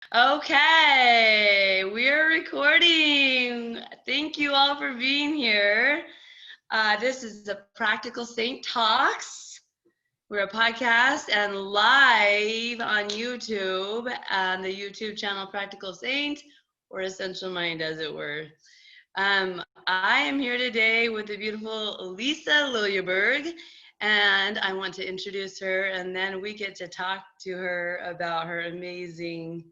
Okay, we're recording. Thank you all for being here. This is the Practical Saint Talks. We're a podcast and live on YouTube on the YouTube channel Practical Saint, or Essential Mind, as it were. I am here today with the beautiful Lisa Liljeberg, and I want to introduce her, and then we get to talk to her about her amazing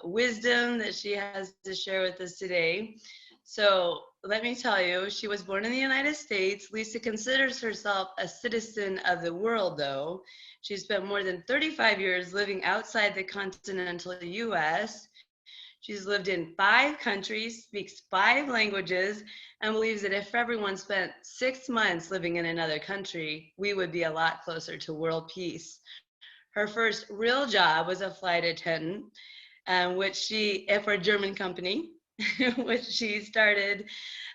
wisdom that she has to share with us today. So let me tell you, she was born in the United States. Lisa considers herself a citizen of the world, though. She spent more than 35 years living outside the continental US. She's lived in 5 countries, speaks 5 languages, and believes that if everyone spent 6 months living in another country, we would be a lot closer to world peace. Her first real job was a flight attendant, which she, for a German company, which she started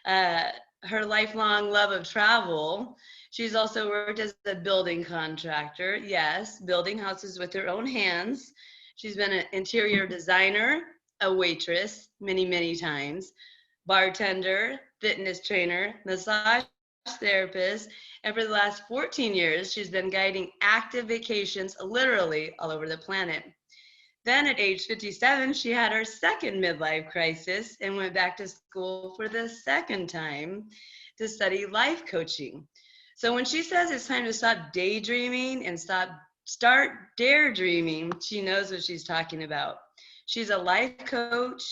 uh, her lifelong love of travel. She's also worked as a building contractor, yes, building houses with her own hands. She's been an interior designer, a waitress many, many times, bartender, fitness trainer, massage therapist, and for the last 14 years, she's been guiding active vacations literally all over the planet. Then at age 57, she had her second midlife crisis and went back to school for the second time to study life coaching. So when she says it's time to stop daydreaming and start daredreaming, she knows what she's talking about. She's a life coach,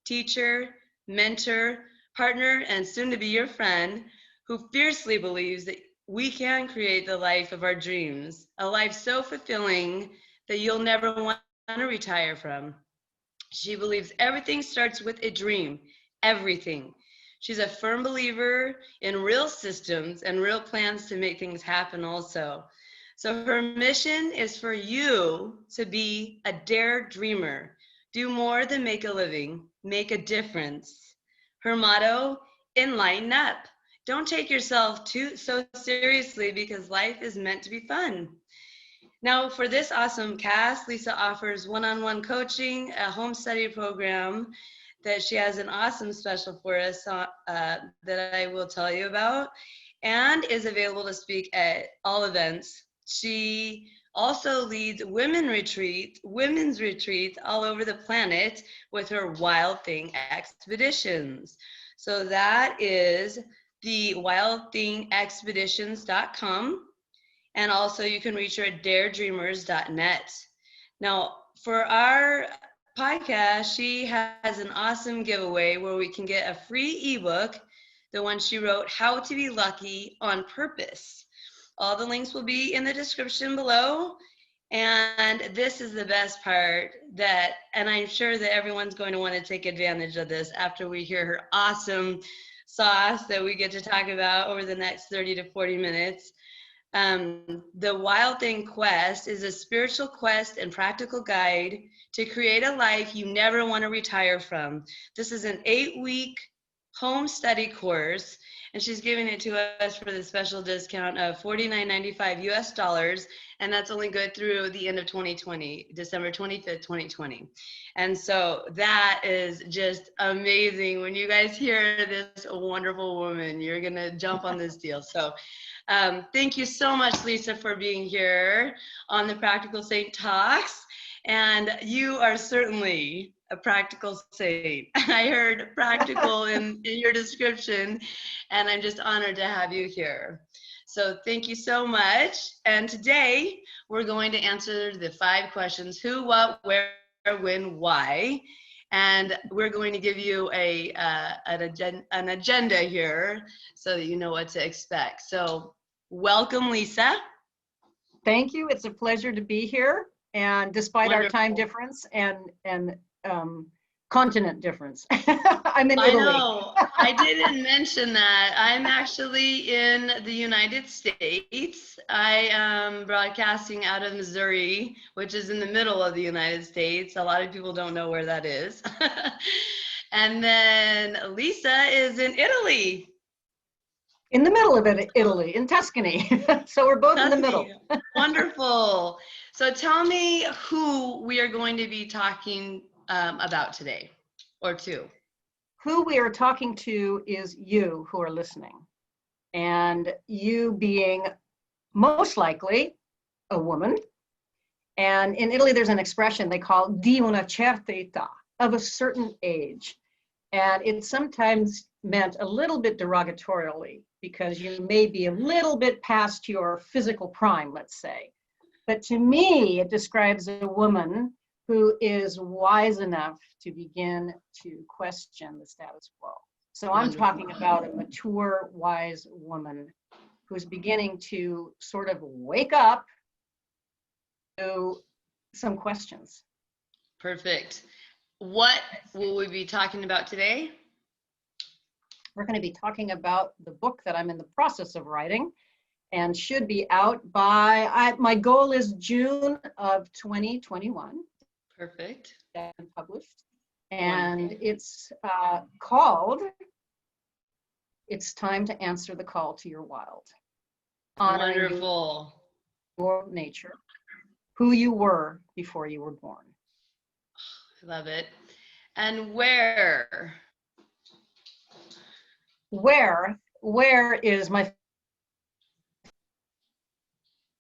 teacher, mentor, partner, and soon to be your friend who fiercely believes that we can create the life of our dreams, a life so fulfilling that you'll never want to retire from. She believes everything starts with a dream, everything. She's a firm believer in real systems and real plans to make things happen also. So her mission is for you to be a dare dreamer. Do more than make a living, make a difference. Her motto, enlighten up. Don't take yourself too so seriously because life is meant to be fun. Now, for this awesome cast, Lisa offers one-on-one coaching, a home study program that she has an awesome special for us that I will tell you about, and is available to speak at all events. She also leads women's retreats all over the planet with her Wild Thing expeditions. So that is the wildthingexpeditions.com, and also you can reach her at daredreamers.net. Now, for our podcast, she has an awesome giveaway where we can get a free ebook, the one she wrote, How to Be Lucky on Purpose. All the links will be in the description below. And this is the best part and I'm sure that everyone's going to want to take advantage of this after we hear her awesome sauce that we get to talk about over the next 30 to 40 minutes. The Wild Thing Quest is a spiritual quest and practical guide to create a life you never want to retire from. This is an 8-week home study course, and she's giving it to us for the special discount of $49.95 US dollars, and that's only good through the end of 2020, December 25th, 2020. And so that is just amazing. When you guys hear this wonderful woman, you're gonna jump on this deal. So thank you so much, Lisa, for being here on the Practical Saint Talks. And you are certainly a practical saint. I heard practical in your description, and I'm just honored to have you here. So thank you so much. And today we're going to answer the 5 questions: who, what, where, when, why. And we're going to give you an agenda here so that you know what to expect. So welcome, Lisa. Thank you. It's a pleasure to be here. And despite our time Wonderful. difference and continent difference, I'm in I Italy. know. I didn't mention that. I'm actually in the United States. I am broadcasting out of Missouri, which is in the middle of the United States. A lot of people don't know where that is. And then Lisa is in Italy. In the middle of it, Italy, in Tuscany. So we're both in the middle. Tuscany. Wonderful. So tell me who we are going to be talking about today, or to. Who we are talking to is you who are listening. And you being most likely a woman. And in Italy, there's an expression they call di una certa età, of a certain age. And it's sometimes meant a little bit derogatorily because you may be a little bit past your physical prime, let's say. But to me, it describes a woman who is wise enough to begin to question the status quo. So I'm talking about a mature, wise woman who's beginning to sort of wake up to some questions. Perfect. What will we be talking about today? We're going to be talking about the book that I'm in the process of writing and should be out by, my goal is June of 2021. Perfect. And published. And it's called, It's Time to Answer the Call to Your Wild. Honoring Wonderful. Your nature, who you were before you were born. I love it. And where? Where is my,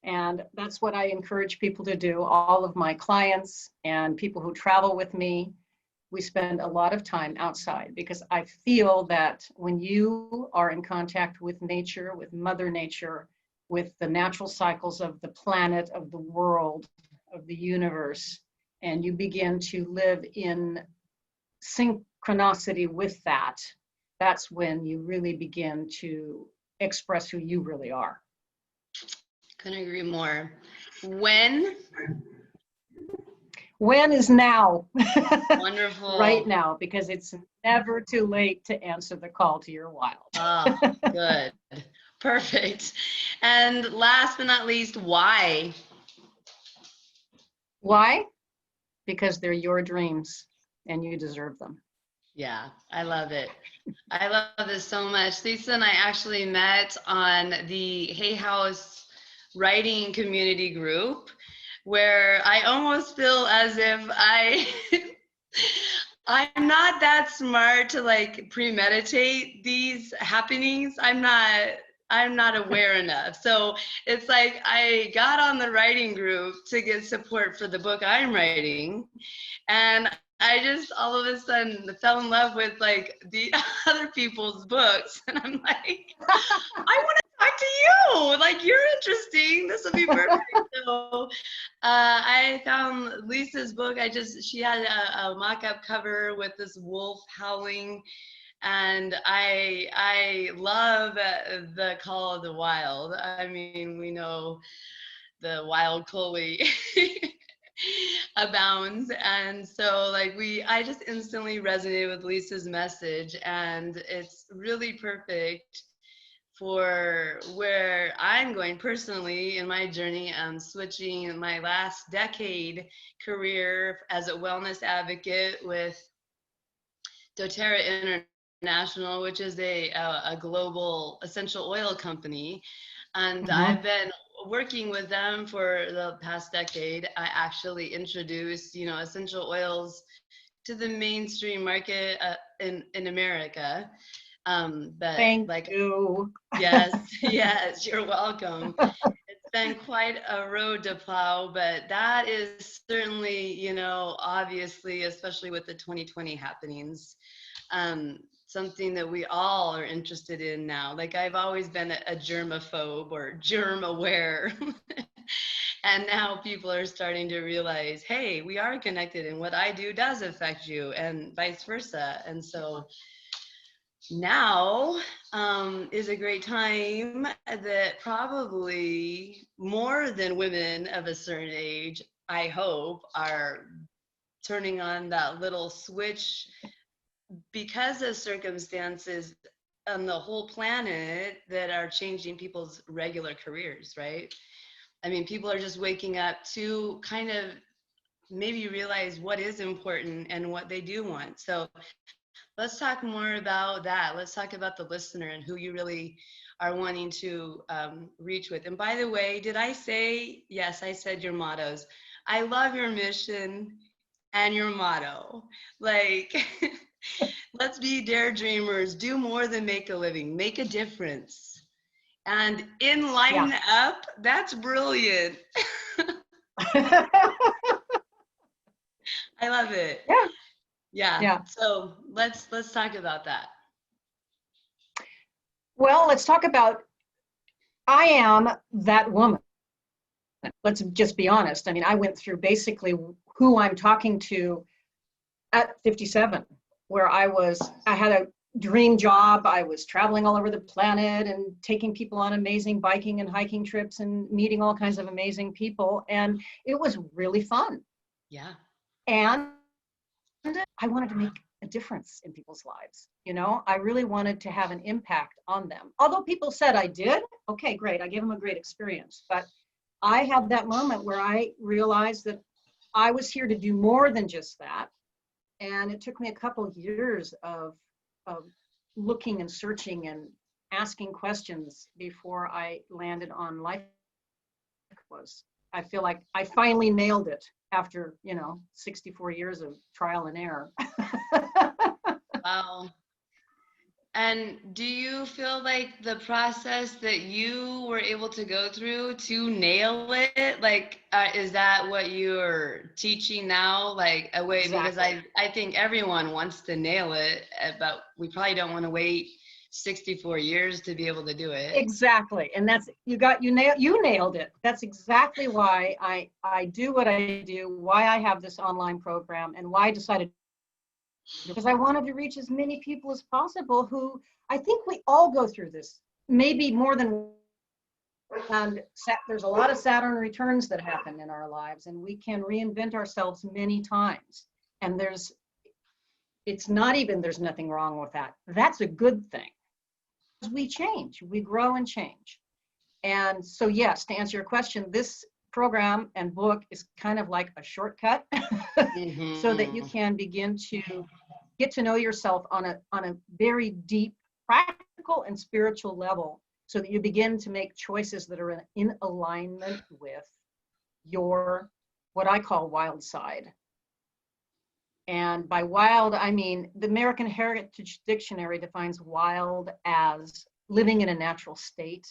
and that's what I encourage people to do. All of my clients and people who travel with me, we spend a lot of time outside because I feel that when you are in contact with nature, with Mother Nature, with the natural cycles of the planet, of the world, of the universe, and you begin to live in synchronicity with that, that's when you really begin to express who you really are. Couldn't agree more. When? When is now. Wonderful. Right now, because it's never too late to answer the call to your wild. Ah, good. Perfect. And last but not least, why? Why? Because they're your dreams and you deserve them. Yeah, I love it. I love this so much. Lisa and I actually met on the Hay House writing community group, where I almost feel as if I'm not that smart to like premeditate these happenings. I'm not aware enough. So it's like I got on the writing group to get support for the book I'm writing. And I just all of a sudden fell in love with like the other people's books. And I'm like, I want to talk to you. Like, you're interesting. This will be perfect. So I found Lisa's book. She had a mock-up cover with this wolf howling. And I love the Call of the Wild. I mean, we know the wild Kolee abounds, and so like I just instantly resonated with Lisa's message, and it's really perfect for where I'm going personally in my journey. I'm switching my last decade career as a wellness advocate with doTERRA International, which is a global essential oil company. And I've been working with them for the past decade. I actually introduced, essential oils to the mainstream market in America. But Thank you. Yes, you're welcome. It's been quite a road to plow, but that is certainly, obviously, especially with the 2020 happenings, something that we all are interested in now. Like, I've always been a germaphobe or germ aware. And now people are starting to realize, hey, we are connected and what I do does affect you and vice versa. And so now is a great time that probably more than women of a certain age, I hope, are turning on that little switch because of circumstances on the whole planet that are changing people's regular careers, right? I mean, people are just waking up to kind of maybe realize what is important and what they do want. So let's talk more about that. Let's talk about the listener and who you really are wanting to reach with. And by the way, did I say, yes, I said your mottos. I love your mission and your motto. Like, let's be daredreamers, do more than make a living, make a difference. And in line up, that's brilliant. I love it. Yeah. Yeah. Yeah. So let's talk about that. Well, let's talk about, I am that woman. Let's just be honest. I mean, I went through basically who I'm talking to at 57, where I had a dream job. I was traveling all over the planet and taking people on amazing biking and hiking trips and meeting all kinds of amazing people. And it was really fun. Yeah. And I wanted to make a difference in people's lives. You know, I really wanted to have an impact on them. Although people said I did, okay, great. I gave them a great experience. But I had that moment where I realized that I was here to do more than just that. And it took me a couple of years of looking and searching and asking questions before I landed on life was. I feel like I finally nailed it after, 64 years of trial and error. Wow. And do you feel like the process that you were able to go through to nail it, like, is that what you're teaching now? Like a way, Exactly. because I think everyone wants to nail it, but we probably don't want to wait 64 years to be able to do it. Exactly. And that's, you nailed it. That's exactly why I do what I do, why I have this online program, and why I decided, because I wanted to reach as many people as possible who, I think we all go through this, maybe more than, and there's a lot of Saturn returns that happen in our lives, and we can reinvent ourselves many times. And there's nothing wrong with that. That's a good thing. We change, we grow and change. And so, yes, to answer your question, this program and book is kind of like a shortcut so that you can begin to get to know yourself on a very deep, practical and spiritual level, so that you begin to make choices that are in alignment with your, what I call, wild side. And by wild, I mean, the American Heritage Dictionary defines wild as living in a natural state,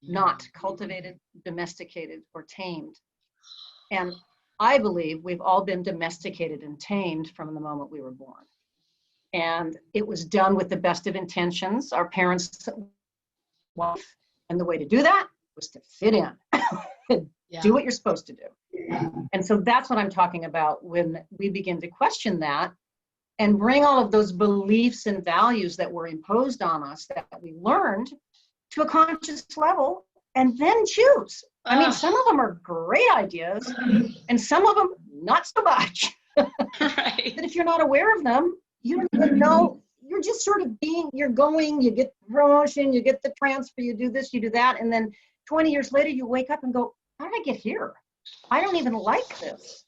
not cultivated, domesticated, or tamed. And I believe we've all been domesticated and tamed from the moment we were born. And it was done with the best of intentions. Our parents' life, and the way to do that was to fit in. Do what you're supposed to do. And so that's what I'm talking about when we begin to question that and bring all of those beliefs and values that were imposed on us, that we learned, to a conscious level, and then choose. I mean, some of them are great ideas and some of them not so much. Right. But if you're not aware of them, you don't even know. You're just sort of you're going, you get the promotion, you get the transfer, you do this, you do that. And then 20 years later, you wake up and go, how did I get here? I don't even like this.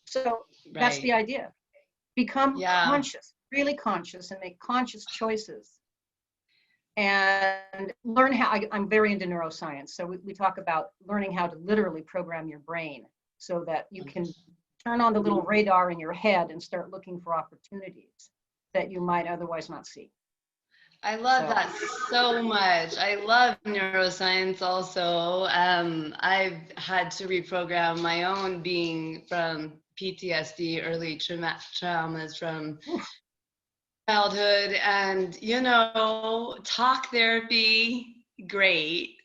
So that's the idea. Become conscious, really conscious, and make conscious choices. And learn how, I'm very into neuroscience. So we talk about learning how to literally program your brain so that you can turn on the little radar in your head and start looking for opportunities that you might otherwise not see. I love that so much. I love neuroscience also. I've had to reprogram my own being from PTSD, early traumas from childhood, and talk therapy, great.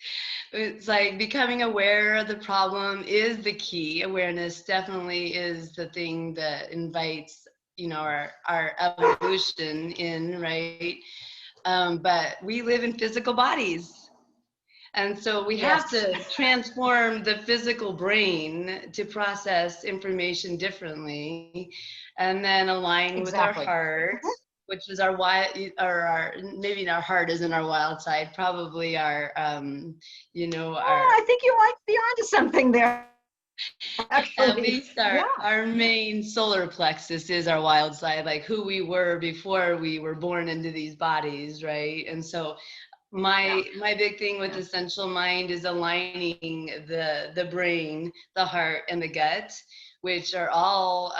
It's like becoming aware of the problem is the key. Awareness definitely is the thing that invites our evolution in, right? But we live in physical bodies. And so we have to transform the physical brain to process information differently, and then align with our heart, which is our wild, or maybe our heart isn't our wild side, probably our, I think you might be onto something there. Actually, at least our main solar plexus is our wild side, like who we were before we were born into these bodies, right? And so My big thing with Essential Mind is aligning the brain, the heart, and the gut, which are all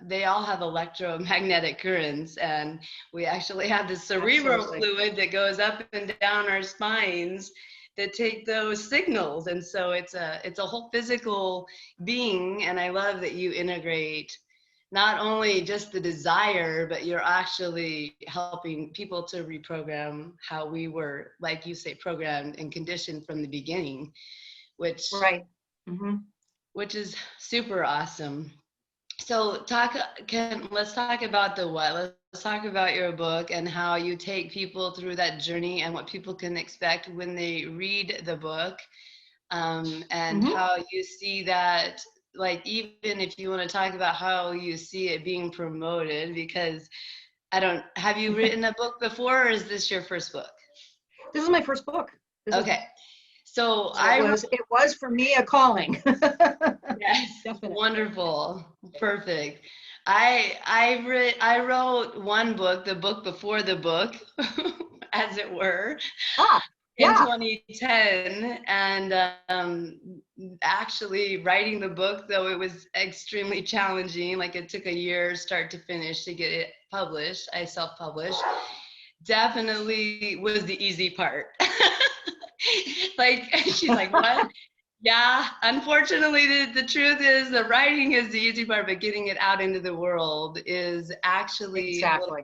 they all have electromagnetic currents, and we actually have the cerebral Absolutely. fluid that goes up and down our spines that take those signals. And so it's a whole physical being. And I love that you integrate not only just the desire, but you're actually helping people to reprogram how we were, like you say, programmed and conditioned from the beginning, which Right. Mm-hmm. which is super awesome. So let's talk about the what. Let's talk about your book and how you take people through that journey and what people can expect when they read the book, and Mm-hmm. how you see that, like, even if you want to talk about how you see it being promoted, because have you written a book before, or is this your first book? This is my first book. Okay. So It was for me a calling. Yes, Definitely. wonderful, perfect. I wrote one book, the book before the book, as it were, in Yeah. 2010, and actually writing the book, though it was extremely challenging, like it took a year start to finish to get it published. I self-published. Definitely was the easy part. Like, she's like, what? Yeah, unfortunately, the truth is the writing is the easy part, but getting it out into the world is actually a little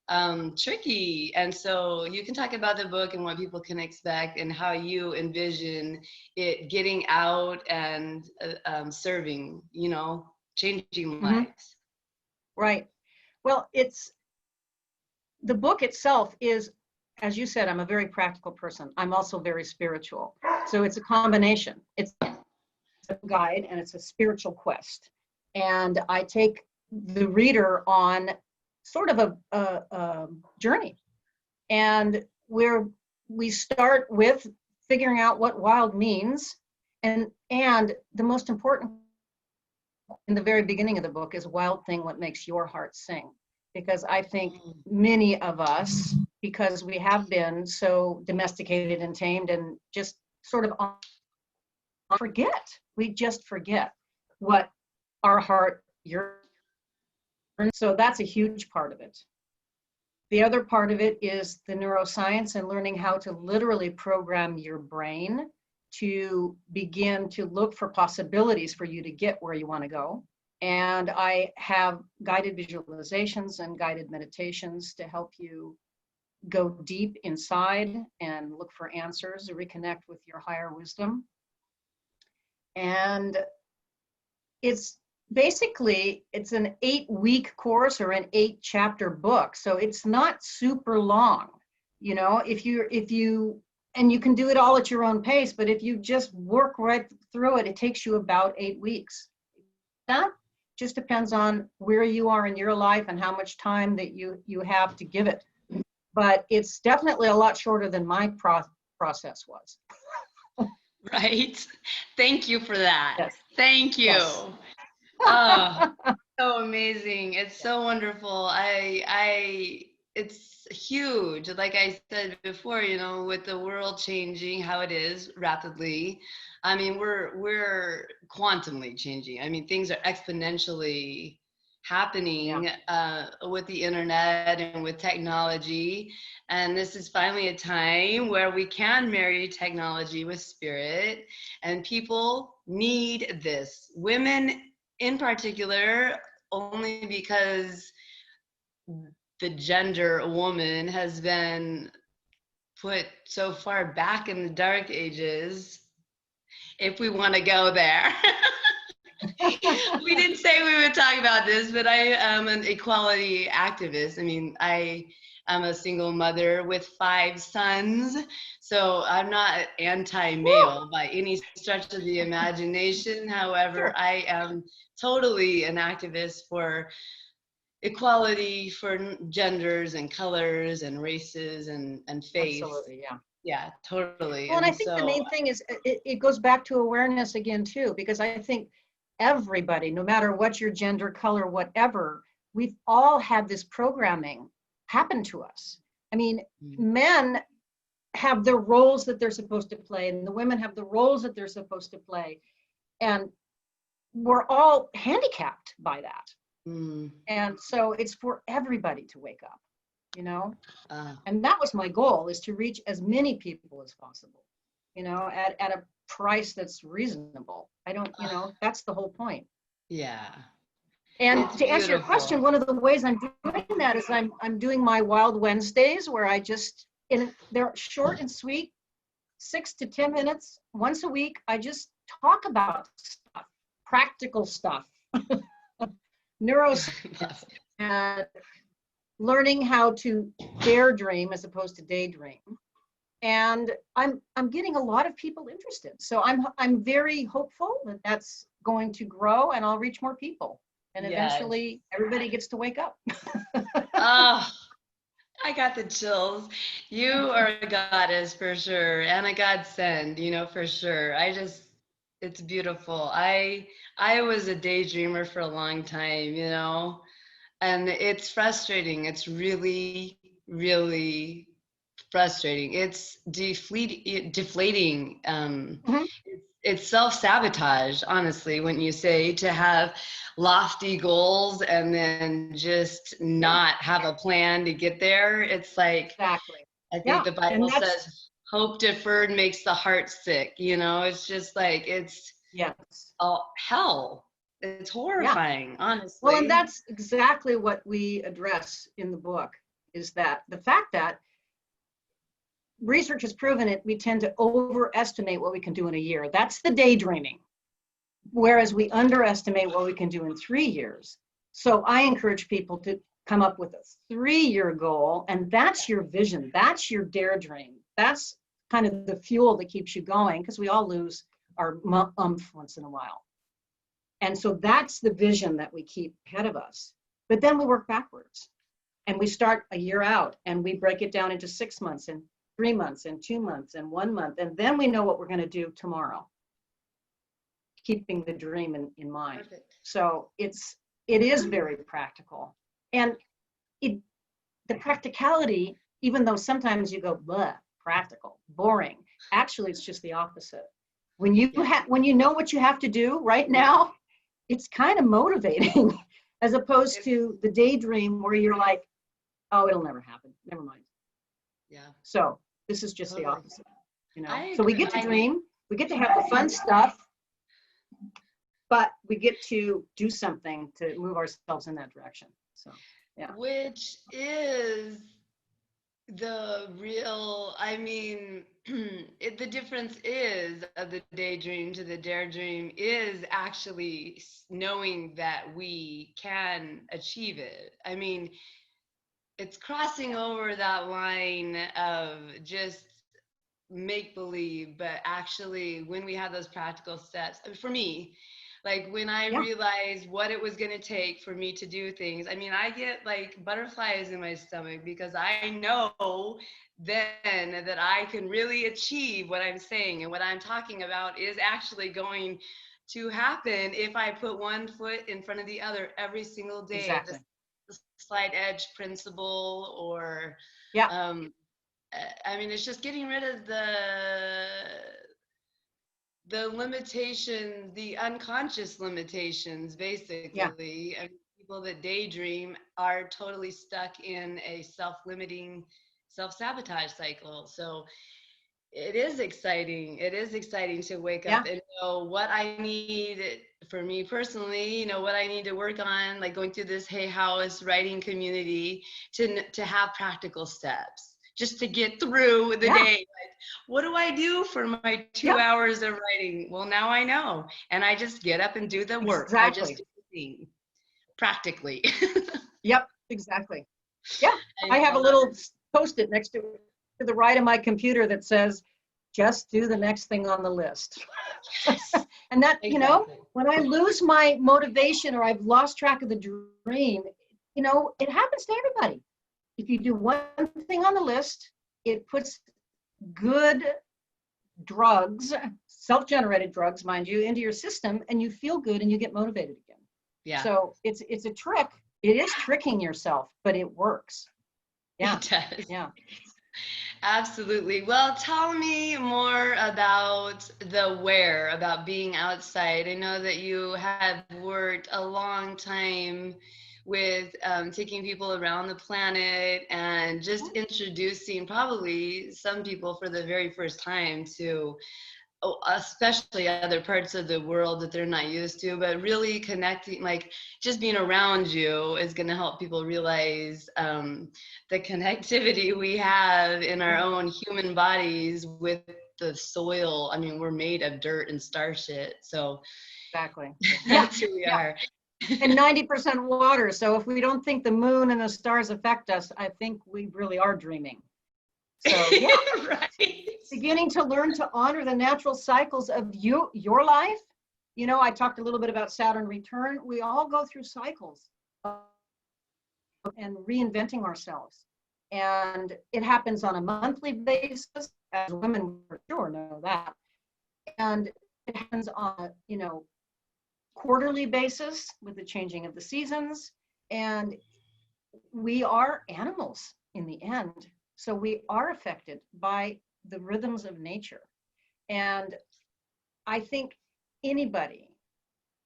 Exactly. tricky. And so you can talk about the book and what people can expect and how you envision it getting out and serving, changing Mm-hmm. lives. Right. Well, the book itself is, as you said, I'm a very practical person. I'm also very spiritual. So it's a combination. It's a guide and it's a spiritual quest. And I take the reader on sort of a journey. And we start with figuring out what wild means. And the most important in the very beginning of the book is wild thing, what makes your heart sing. Because I think many of us, because we have been so domesticated and tamed and just sort of we just forget what our heart yearns. So that's a huge part of it. The other part of it is the neuroscience and learning how to literally program your brain to begin to look for possibilities for you to get where you want to go. And I have guided visualizations and guided meditations to help you go deep inside and look for answers, reconnect with your higher wisdom. And it's an 8-week course or an 8-chapter book. So it's not super long. If you and you can do it all at your own pace, but if you just work right through it, it takes you about 8 weeks. That just depends on where you are in your life and how much time that you have to give it. But it's definitely a lot shorter than my process was. Right. Thank you for that. Yes. Thank you. Yes. Oh, so amazing. It's so wonderful. It's huge. Like I said before, with the world changing how it is rapidly. I mean, we're quantumly changing. I mean, things are exponentially happening with the internet and with technology. And this is finally a time where we can marry technology with spirit, and people need this. Women in particular, only because the gender woman has been put so far back in the dark ages, if we want to go there. We didn't say we would talk about this, but I am an equality activist. I mean, I'm a single mother with 5 sons, so I'm not anti-male by any stretch of the imagination. However, I am totally an activist for equality for genders and colors and races and faiths. Absolutely, yeah. Yeah, totally. Well, and I think the main thing is it goes back to awareness again, too, because I think everybody, no matter what your gender, color, whatever, we've all had this programming happen to us. I mean, men have their roles that they're supposed to play, and the women have the roles that they're supposed to play. And we're all handicapped by that. And so it's for everybody to wake up, you know? And that was my goal, is to reach as many people as possible, you know, at a price that's reasonable. I don't, you know, that's the whole point. Yeah. And It's to answer your beautiful. question, one of the ways I'm doing that is I'm doing my Wild Wednesdays, where I just, they're short and sweet, 6 to 10 minutes once a week. I just talk about stuff, practical stuff, neuroscience, Yes. and learning how to dare dream as opposed to daydream. And I'm getting a lot of people interested. So I'm very hopeful that that's going to grow, and I'll reach more people. And eventually everybody gets to wake up. Oh, I got the chills. You are a goddess for sure, and a godsend, you know, for sure. It's beautiful. I was a daydreamer for a long time, you know, and it's frustrating. It's really, really frustrating. It's deflating. It's self-sabotage, honestly, when you say, to have lofty goals and then just not have a plan to get there. It's like, Exactly. I think the Bible says, hope deferred makes the heart sick. You know, it's just like, it's hell. It's horrifying, honestly. Well, and that's exactly what we address in the book, is that the fact that research has proven it, we tend to overestimate what we can do in a year. That's the daydreaming. Whereas we underestimate what we can do in 3 years. So I encourage people to come up with a 3-year goal, and that's your vision. That's your dare dream. That's kind of the fuel that keeps you going, because we all lose our umph once in a while. And so that's the vision that we keep ahead of us. But then we work backwards, and we start a year out, and we break it down into 6 months and 3 months and 2 months and 1 month. And then we know what we're going to do tomorrow, keeping the dream in mind. Perfect. So it is very practical. And the practicality, even though sometimes you go, bleh, practical, boring, actually it's just the opposite. When you know what you have to do right now, it's kind of motivating, as opposed to the daydream where you're like, oh, it'll never happen. Never mind. Yeah. So this is just the opposite, you know. So we get to dream, we get to have the fun stuff, but we get to do something to move ourselves in that direction. So, yeah. Which is the real, I mean, the difference is of the daydream to the dare dream is actually knowing that we can achieve it. I mean, it's crossing over that line of just make believe, but actually when we have those practical steps, for me, like when I realized what it was going to take for me to do things, I mean, I get like butterflies in my stomach, because I know then that I can really achieve what I'm saying, and what I'm talking about is actually going to happen if I put one foot in front of the other every single day. Exactly. The slight edge principle, or I mean, it's just getting rid of the limitations, the unconscious limitations, basically. Yeah. And people that daydream are totally stuck in a self-limiting, self-sabotage cycle. So it is exciting. It is exciting to wake up and know what I need. For me personally, you know, what I need to work on, like going through this Hay House writing community, to have practical steps just to get through the day. Like, what do I do for my 2 hours of writing? Well, now I know, and I just get up and do the work. Exactly. I just do the thing practically. Yep, exactly. Yeah, I have a little Post-it next to the right of my computer that says, just do the next thing on the list. And that, you know, when I lose my motivation or I've lost track of the dream, you know, it happens to everybody. If you do one thing on the list, it puts good drugs, self-generated drugs, mind you, into your system, and you feel good and you get motivated again. Yeah. So it's a trick. It is tricking yourself, but it works. Yeah. It does. Yeah. Absolutely. Well, tell me more about the where, about being outside. I know that you have worked a long time with taking people around the planet and just introducing probably some people for the very first time to especially other parts of the world that they're not used to, but really connecting, like just being around you is going to help people realize the connectivity we have in our own human bodies with the soil. I mean, we're made of dirt and star shit, so Exactly. Yeah. that's who we Yeah. are. And 90% water. So if we don't think the moon and the stars affect us, I think we really are dreaming. So yeah, Right. beginning to learn to honor the natural cycles of your life. You know, I talked a little bit about Saturn return. We all go through cycles and reinventing ourselves. And it happens on a monthly basis, as women for sure know that. And it happens on, you know, quarterly basis with the changing of the seasons. And we are animals in the end. So we are affected by the rhythms of nature. And I think anybody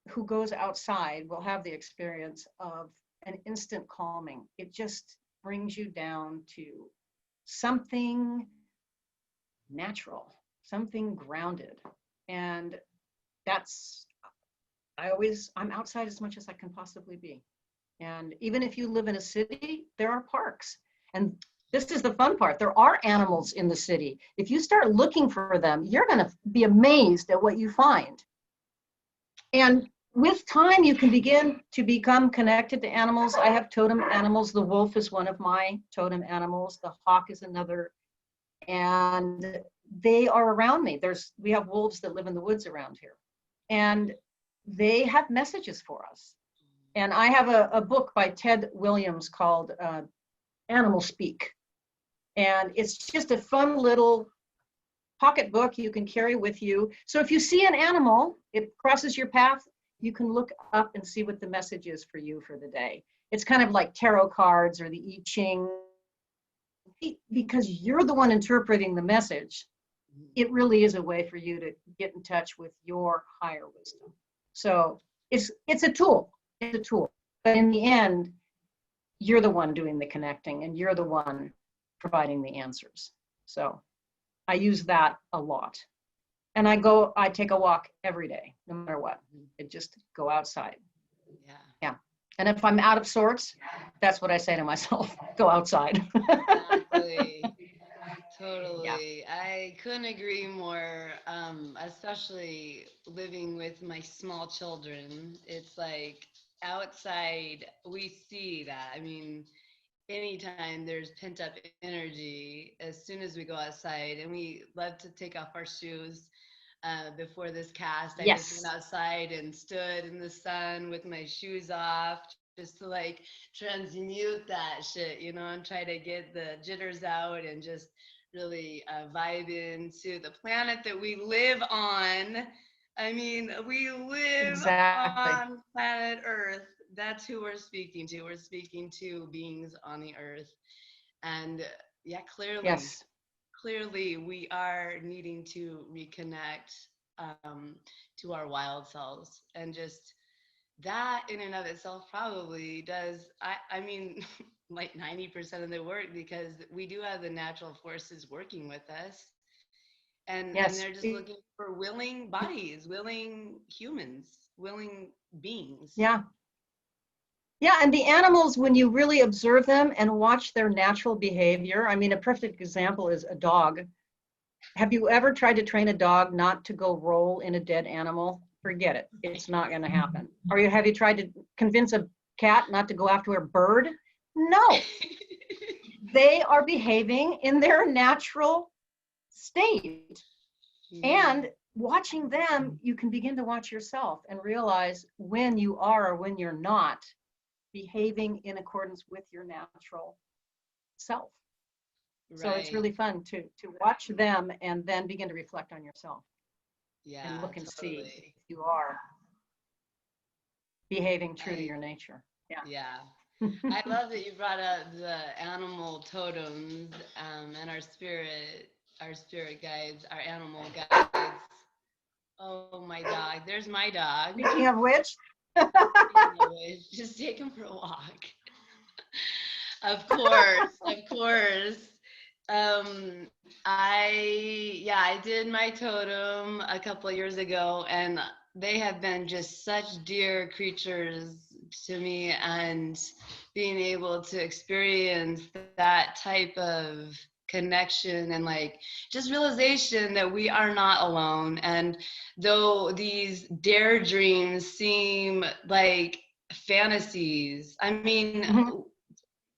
who goes outside will have the experience of an instant calming. It just brings you down to something natural, something grounded. And that's, I'm outside as much as I can possibly be. And even if you live in a city, there are parks. And this is the fun part. There are animals in the city. If you start looking for them, you're going to be amazed at what you find. And with time, you can begin to become connected to animals. I have totem animals. The wolf is one of my totem animals. The hawk is another. And they are around me. We have wolves that live in the woods around here. And they have messages for us. And I have a book by Ted Williams called Animal Speak. And it's just a fun little pocket book you can carry with you. So if you see an animal, it crosses your path, you can look up and see what the message is for you for the day. It's kind of like tarot cards or the I Ching. Because you're the one interpreting the message, it really is a way for you to get in touch with your higher wisdom. So it's a tool. It's a tool. But in the end, you're the one doing the connecting and you're the one providing the answers. So I use that a lot. And I take a walk every day, no matter what. I just go outside. Yeah. Yeah. And if I'm out of sorts, that's what I say to myself, go outside. Exactly. Totally. Yeah. I couldn't agree more, especially living with my small children. It's like outside, we see that. I mean, anytime there's pent up energy, as soon as we go outside, and we love to take off our shoes. Before this cast, I just Yes. went outside and stood in the sun with my shoes off just to like transmute that shit, and try to get the jitters out and just really vibe into the planet that we live on. I mean, we live Exactly. on planet Earth. That's who we're speaking to. We're speaking to beings on the earth. And yeah, Yes. clearly we are needing to reconnect to our wild selves, and just that in and of itself probably does, I mean, like 90% of the work, because we do have the natural forces working with us, and Yes. they're just looking for willing bodies, willing humans, willing beings. Yeah. Yeah, and the animals, when you really observe them and watch their natural behavior, I mean, a perfect example is a dog. Have you ever tried to train a dog not to go roll in a dead animal? Forget it. It's not going to happen. Or have you tried to convince a cat not to go after a bird? No. They are behaving in their natural state. And watching them, you can begin to watch yourself and realize when you are or when you're not behaving in accordance with your natural self. Right. So it's really fun to watch them and then begin to reflect on yourself. Yeah, And look and totally. see if you are behaving true to your nature. Yeah. Yeah. I love that you brought up the animal totems and our spirit guides, our animal guides. Oh, my dog. There's my dog. Speaking of which, Just take him for a walk. Of course, of course. I did my totem a couple of years ago, and they have been just such dear creatures to me, and being able to experience that type of connection and like just realization that we are not alone. And though these dare dreams seem like fantasies, I mean, Mhm.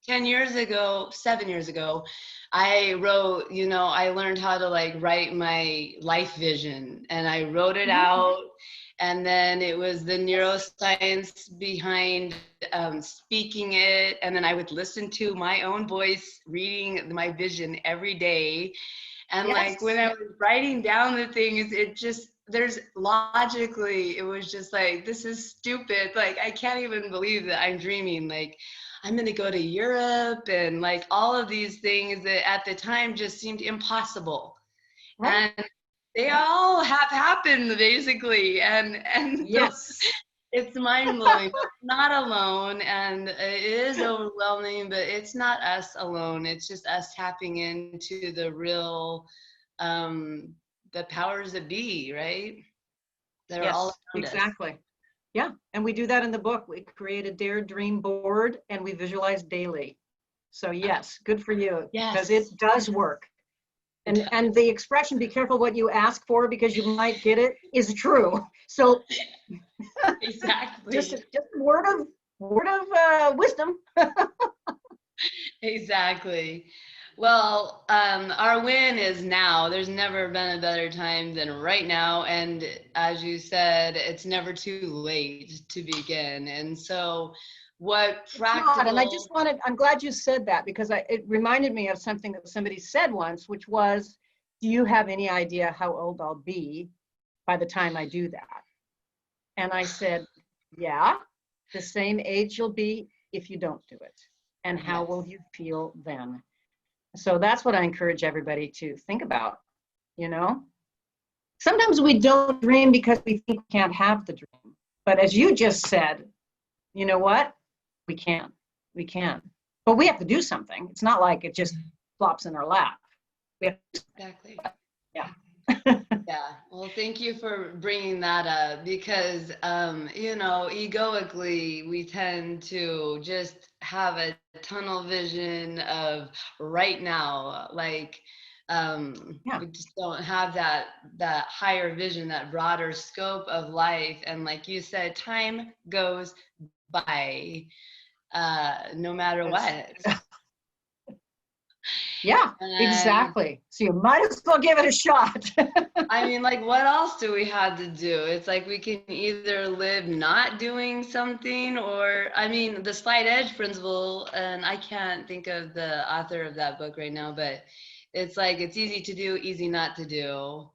10 years ago, 7 years ago, I wrote, I learned how to like write my life vision, and I wrote it Mhm. out. And then it was the neuroscience behind speaking it. And then I would listen to my own voice reading my vision every day. And like when Yes. I was writing down the things, there's logically, it was just like, this is stupid. Like, I can't even believe that I'm dreaming. Like, I'm going to go to Europe and like all of these things that at the time just seemed impossible. Right. And they Yeah. all have happened basically. And Yes. it's mind blowing. Not alone, and it is overwhelming, but it's not us alone. It's just us tapping into the real, um, the powers that be, right? That are all Yes, around us. exactly. Yeah. And we do that in the book. We create a Dare Dream board and we visualize daily. So yes, good for you because Yes, it does work. it And does. the expression "be careful what you ask for because you might get it" is true. So just Exactly. just a word of wisdom. Exactly. Well, our win is now. There's never been a better time than right now. And as you said, it's never too late to begin. And so, what It's not. And I just practical, wanted, I'm glad you said that because it reminded me of something that somebody said once, which was, do you have any idea how old I'll be by the time I do that? And I said, yeah, the same age you'll be if you don't do it. And how will yes, you feel then? So that's what I encourage everybody to think about, you know? Sometimes we don't dream because we think we can't have the dream. But as you just said, you know what? We can. We can. But we have to do something. It's not like it just flops in our lap. We have to, exactly. yeah. Yeah, well, thank you for bringing that up because, egoically, we tend to just have a tunnel vision of right now. Like, Yeah, we just don't have that higher vision, that broader scope of life. And like you said, time goes by, no matter yes. what. Yeah, And exactly. So you might as well give it a shot. I mean, like, what else do we have to do? It's like we can either live not doing something, or, I mean, the slight edge principle, and I can't think of the author of that book right now, but it's like it's easy to do, easy not to do.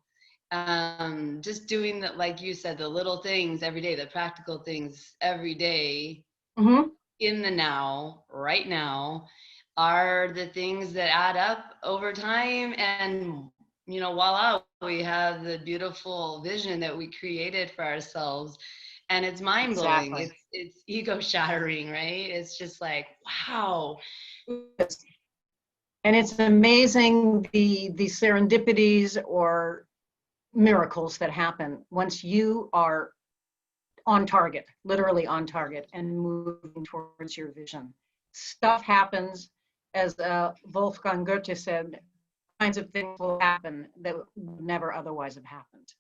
Just doing that, like you said, the little things every day, the practical things every day Hmm. in the now, right now, are the things that add up over time. And, voila, we have the beautiful vision that we created for ourselves. And it's mind blowing. Exactly. It's ego shattering, right? It's just like, wow. And it's amazing the serendipities or miracles that happen once you are on target, literally on target, and moving towards your vision. Stuff happens, as Wolfgang Goethe said, kinds of things will happen that would never otherwise have happened.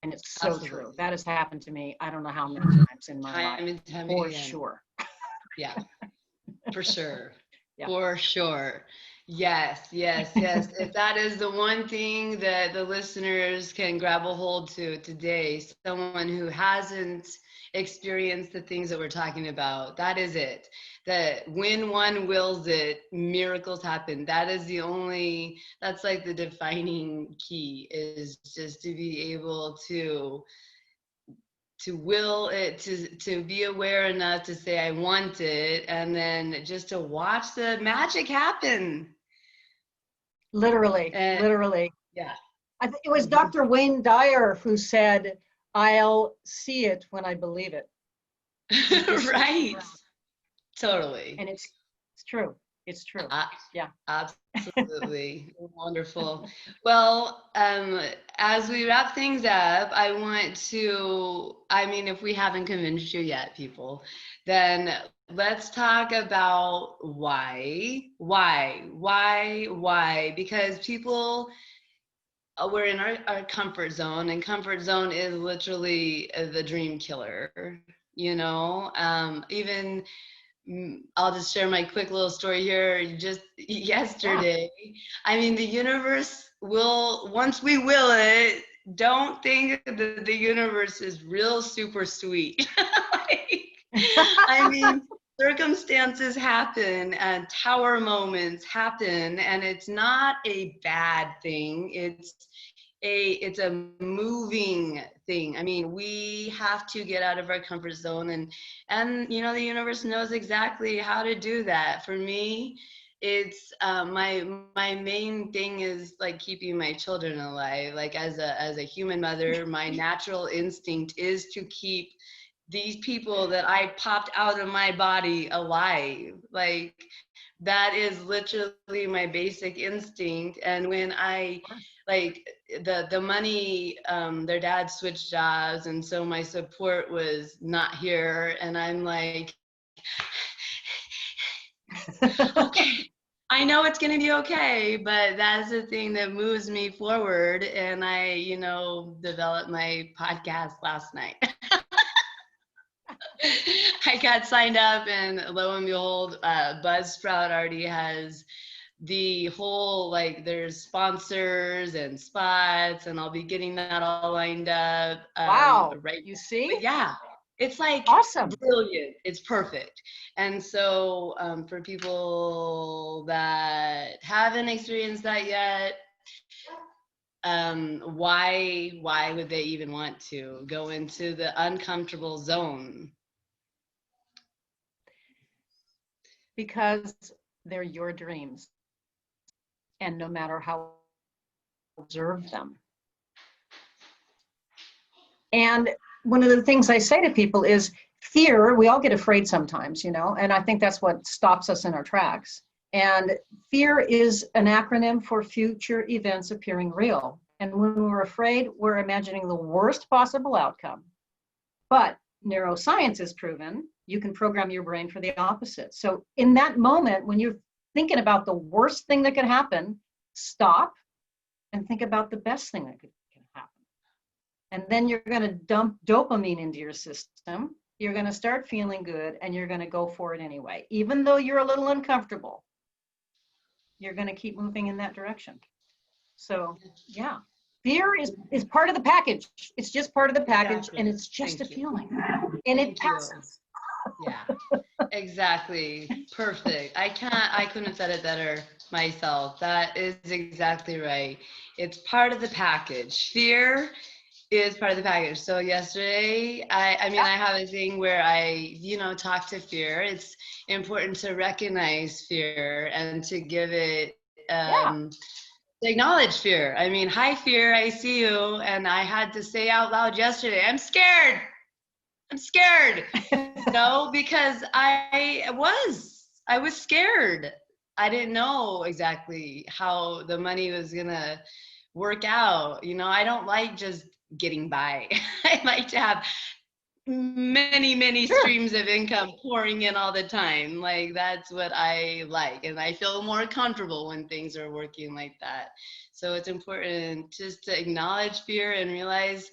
And it's so true. Absolutely. That has happened to me, I don't know how many times in my life, Time and time for again. sure. Yeah. For sure. Yeah. For sure. Yes, yes, yes. If that is the one thing that the listeners can grab a hold to today, someone who hasn't experienced the things that we're talking about, that is it. That when one wills it, miracles happen. That is that's like the defining key, is just to be able will it, to be aware enough to say I want it, and then just to watch the magic happen. Literally, And literally. yeah. I think it was Dr. Wayne Dyer who said, "I'll see it when I believe it." Right. Totally. And it's true. It's true. Yeah. Absolutely. Wonderful. Well, as we wrap things up, I want to, I mean, if we haven't convinced you yet, people, then let's talk about why, because people, we're in our comfort zone, and comfort zone is literally the dream killer, you know. Even I'll just share my quick little story here. Just yesterday, I mean, the universe will, once we will it, don't think that the universe is real super sweet. Like, I mean, circumstances happen and tower moments happen, and it's not a bad thing. It's a moving thing. I mean, we have to get out of our comfort zone, and you know, the universe knows exactly how to do that. For me, it's my main thing is like keeping my children alive. Like as a human mother, my natural instinct is to keep these people that I popped out of my body alive. Like that is literally my basic instinct. And when I like the money, their dad switched jobs, and so my support was not here, and I'm like, okay, I know it's going to be okay, but that's the thing that moves me forward. And I, you know, developed my podcast last night. I got signed up, and lo and behold, Buzzsprout already has the whole, like, there's sponsors and spots, and I'll be getting that all lined up. Wow. Right. You see? But yeah, it's like awesome. Brilliant. It's perfect. And so for people that haven't experienced that yet, why would they even want to go into the uncomfortable zone? Because they're your dreams, and no matter how you observe them. And one of the things I say to people is fear. We all get afraid sometimes, you know, and I think that's what stops us in our tracks. And fear is an acronym for future events appearing real. And when we're afraid, we're imagining the worst possible outcome. But neuroscience has proven you can program your brain for the opposite. So in that moment, when you're thinking about the worst thing that could happen, stop and think about the best thing that can happen. And then you're going to dump dopamine into your system. You're going to start feeling good, and you're going to go for it anyway. Even though you're a little uncomfortable, you're going to keep moving in that direction. So yeah, fear is part of the package. It's just part of the package. Exactly. And it's just a feeling, and it passes. Yeah, exactly. Perfect. I couldn't have said it better myself. That is exactly right. It's part of the package. Fear is part of the package. So yesterday, I mean, I have a thing where I, you know, talk to fear. It's important to recognize fear and to give it, to acknowledge fear. I mean, hi fear, I see you. And I had to say out loud yesterday, I'm scared. No, because I was scared. I didn't know exactly how the money was gonna work out. You know, I don't like just getting by. I like to have many streams of income pouring in all the time. Like that's what I like, and I feel more comfortable when things are working like that. So it's important just to acknowledge fear and realize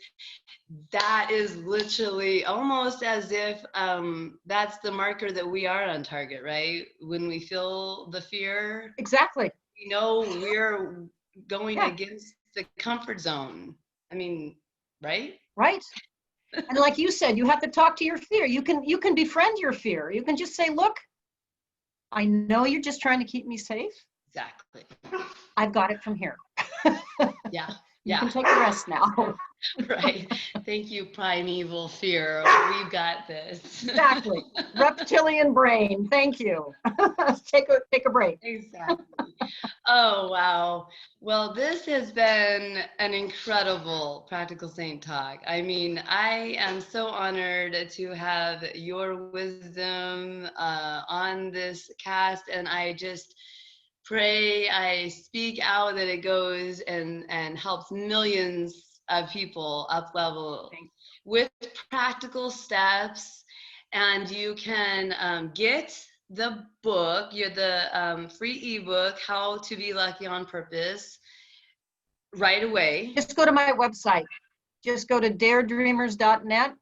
that is literally almost as if that's the marker that we are on target, right? When we feel the fear, exactly, we know we're going against the comfort zone. I mean, right? Right. And like you said, you have to talk to your fear. You can befriend your fear. You can just say, look, I know you're just trying to keep me safe. Exactly. I've got it from here. Yeah. You can take a rest now. Right. Thank you, primeval fear. We've got this. Exactly. Reptilian brain. Thank you. Take a break. Exactly. Oh, wow. Well, this has been an incredible Practical Saint talk. I mean, I am so honored to have your wisdom on this cast, and I just pray, I speak out that it goes and helps millions of people up level with practical steps. And you can get the book, the free ebook, How to Be Lucky on Purpose, right away. Just go to my website. Just go to daredreamers.net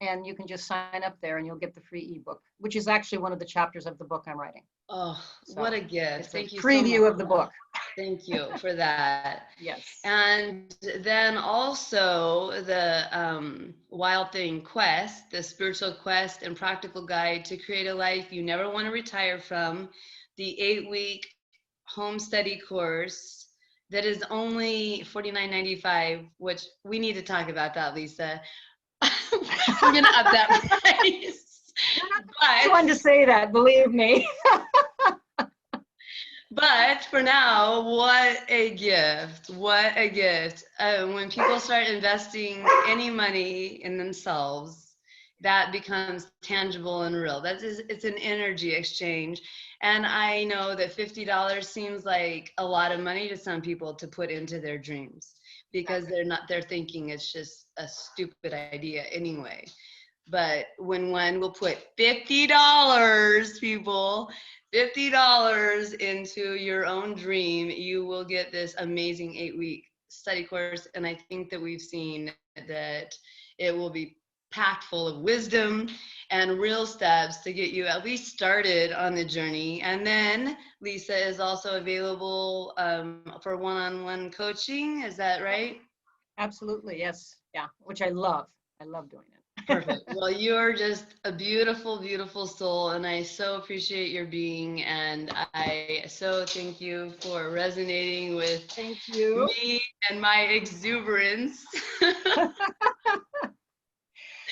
and you can just sign up there and you'll get the free ebook, which is actually one of the chapters of the book I'm writing. Oh, what a gift. Thank you so much. Preview of the book. Thank you for that. Yes. And then also the Wild Thing Quest, the spiritual quest and practical guide to create a life you never want to retire from, the 8-week home study course that is only $49.95, which we need to talk about that, Lisa. We're going to up that price. I wanted to say that, believe me. But for now, what a gift. What a gift. When people start investing any money in themselves, that becomes tangible and real. It's an energy exchange. And I know that $50 seems like a lot of money to some people to put into their dreams because they're thinking it's just a stupid idea anyway. But when one will put $50, people, $50 into your own dream, you will get this amazing 8-week study course. And I think that we've seen that it will be packed full of wisdom and real steps to get you at least started on the journey. And then Lisa is also available for one-on-one coaching. Is that right? Absolutely, yes. Yeah, which I love. I love doing it. Perfect. Well, you're just a beautiful, beautiful soul, and I so appreciate your being, and I so thank you for resonating with me and my exuberance.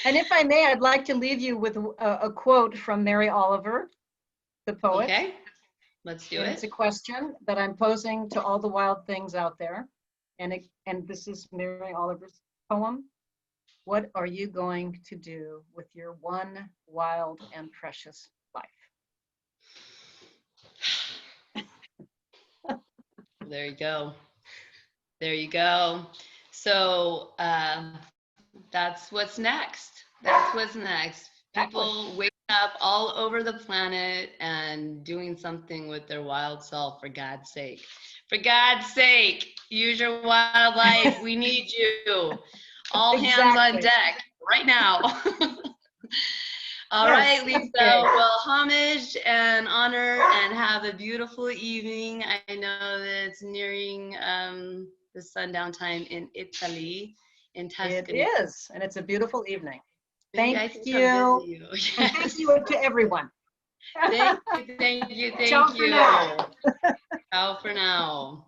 And if I may, I'd like to leave you with a quote from Mary Oliver, the poet. Okay, let's do it. It's a question that I'm posing to all the wild things out there, and this is Mary Oliver's poem. What are you going to do with your one wild and precious life? There you go. There you go. So that's what's next. That's what's next. People wake up all over the planet and doing something with their wild self, for God's sake. For God's sake, use your wild life. We need you. All hands on deck right now. All right, Lisa. Well, homage and honor, and have a beautiful evening. I know that it's nearing the sundown time in Italy, in Tuscany. It is, and it's a beautiful evening. Thank you. Yes. And thank you to everyone. Thank you. Ciao for now. Ciao for now.